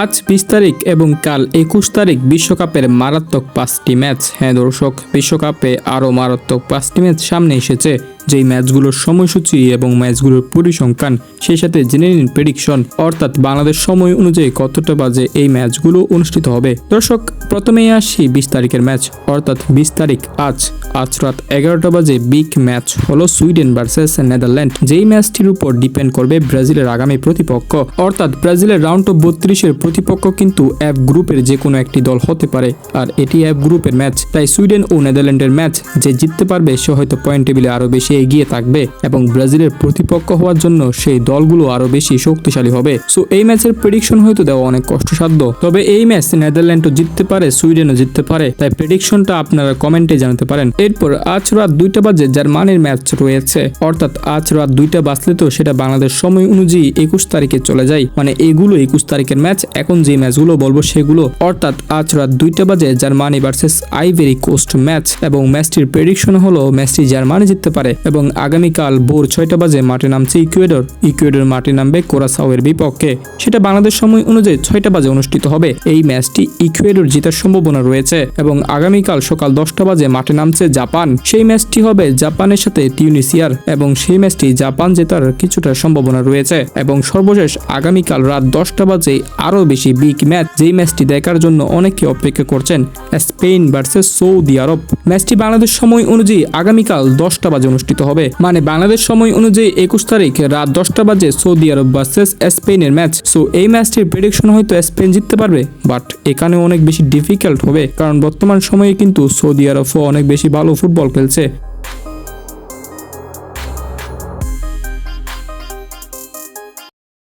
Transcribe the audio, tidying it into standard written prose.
আজ 20 তারিখ এবং কাল 21 তারিখ বিশ্বকাপের মারাত্মক 5টি ম্যাচ। হ্যাঁ দর্শক, বিশ্বকাপে আরও মারাত্মক 5টি ম্যাচ সামনে এসেছে। যেই ম্যাচগুলোর সময়সূচি এবং ম্যাচগুলোর পরিসংখ্যান, সেই সাথে জেনে নিন প্রেডিকশন, অর্থাৎ বাংলাদেশ সময় অনুযায়ী কতটা বাজে এই ম্যাচগুলো অনুষ্ঠিত হবে। দর্শক, প্রথমেই আসি 20 তারিখের ম্যাচ, অর্থাৎ 20 তারিখ আজ রাত 11টা বাজে বিগ ম্যাচ হলো সুইডেন ভার্সেস নেদারল্যান্ড। যেই ম্যাচটির উপর ডিপেন্ড করবে ব্রাজিলের আগামী প্রতিপক্ষ, অর্থাৎ ব্রাজিলের রাউন্ড অফ 32-এর প্রতিপক্ষ কিন্তু এফ গ্রুপের যে কোনো একটি দল হতে পারে, আর এটি এফ গ্রুপের ম্যাচ। তাই সুইডেন ও নেদারল্যান্ডের ম্যাচ যে জিততে পারবে সে হয়তো পয়েন্ট টেবিলে আরো বেশি এগিয়ে থাকবে এবং ব্রাজিলের প্রতিপক্ষ হওয়ার জন্য সেই দলগুলো আরো বেশি শক্তিশালী হবে। সো এই ম্যাচের প্রেডিকশন হয়তো দেওয়া অনেক কষ্টসাধ্য, তবে এই ম্যাচ নেদারল্যান্ডও জিততে পারে, সুইডেনও জিততে পারে। তাই প্রেডিকশনটা আপনারা কমেন্টে জানাতে পারেন। এরপর আজ রাত 2টা বাজে জার্মানির ম্যাচ রয়েছে, অর্থাৎ আজ রাত 2টা বাজলে তো সেটা বাংলাদেশ সময় অনুযায়ী 21 তারিখে চলে যায়, মানে এগুলো 21 তারিখের ম্যাচ। এখন যে ম্যাচগুলো বলবো সেগুলো, অর্থাৎ আজ রাত 2টা বাজে Germany versus Ivory Coast match, এবং ম্যাচটির প্রেডিকশন হলো ম্যাচটি জার্মানি জিততে পারে। এবং আগামীকাল ভোর 6টা বাজে মাঠে নামছে ইকুয়েডর মাঠে নামবে কোরাসাওয়ের বিপক্ষে। সেটা বাংলাদেশ সময় অনুযায়ী 6টা বাজে অনুষ্ঠিত হবে। এই ম্যাচটি ইকুয়েডর জেতার সম্ভাবনা রয়েছে। এবং আগামীকাল সকাল 10টা বাজে মাঠে নামছে জাপান। সেই ম্যাচটি হবে জাপানের সাথে টিউনিসিয়ার, এবং সেই ম্যাচটি জাপান জেতার কিছুটা সম্ভাবনা রয়েছে। এবং সর্বশেষ আগামীকাল রাত 10টা বাজে আরো বেশি বিগ ম্যাচ, যেই ম্যাচটি দেখার জন্য অনেকে অপেক্ষা করছেন, স্পেন ভার্সেস সৌদি আরব। ম্যাচটি বাংলাদেশ সময় অনুযায়ী আগামীকাল 10টা বাজে অনুষ্ঠিত হবে, মানে বাংলাদেশ সময় অনুযায়ী 21 তারিখ রাত 10টা বাজে সৌদি আরব ভার্সেস স্পেনের ম্যাচ। সো এই ম্যাচটির প্রেডিকশন হয়তো স্পেন জিততে পারবে, বাট এখানে অনেক বেশি ডিফিকাল্ট হবে, কারণ বর্তমান সময়ে কিন্তু সৌদি আরবও অনেক বেশি ভালো ফুটবল খেলছে।